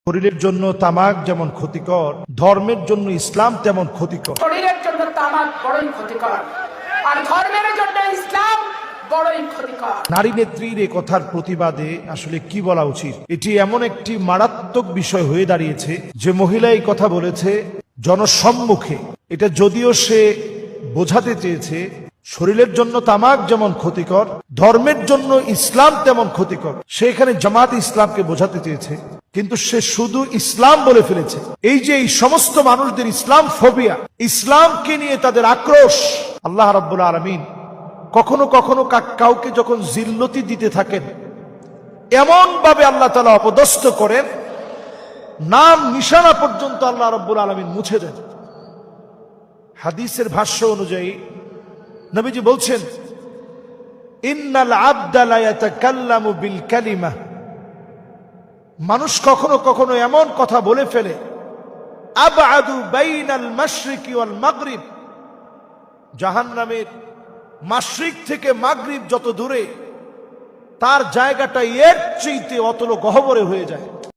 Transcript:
শরীরের জন্য তামাক যেমন ক্ষতিকর, ধর্মের জন্য ইসলাম তেমন ক্ষতিকর। শরীরের জন্য তামাক বড়ই ক্ষতিকর, আর ধর্মের জন্য ইসলাম বড়ই ক্ষতিকর। নারী নেত্রীর এই কথার প্রতিবাদে আসলে কি বলা উচিত? এটি এমন একটি মারাত্মক বিষয় হয়ে দাঁড়িয়েছে যে মহিলা এই কথা বলেছে জনসম্মুখে। এটা যদিও সে বোঝাতে চেয়েছে শরীরের জন্য তামাক যেমন ক্ষতিকর, ধর্মের জন্য ইসলাম তেমন ক্ষতিকর, সে এখানে জামাত ইসলামকে বোঝাতে চেয়েছে, কিন্তু সে শুধু ইসলাম বলে ফেলেছে। এই যে এই সমস্ত মানুষদের ইসলাম ফোবিয়া, ইসলামকে নিয়ে তাদের আক্রোশ, আল্লাহ রাব্বুল আলামিন কখনো কখনো কাউকে যখন জিল্লতি দিতে থাকেন, এমন ভাবে আল্লাহ তাআলা অপদস্থ করেন, নাম নিশানা পর্যন্ত আল্লাহ রাব্বুল আলামিন মুছে দেন। হাদিসের ভাষ্য অনুযায়ী নবীজি বলছেন, ইন্নাল আবদা লা ইয়াতাকাল্লামু বিল কালিমা, মানুষ কখনো কখনো এমন কথা বলে ফেলে, আবআদু বাইনাল মাশরিকি ওয়াল মাগরিব, জাহান্নামের মাশরিক থেকে মাগরিব যত দূরে, তার জায়গাটা এর চেয়ে অতল গহ্বরে হয়ে যায়।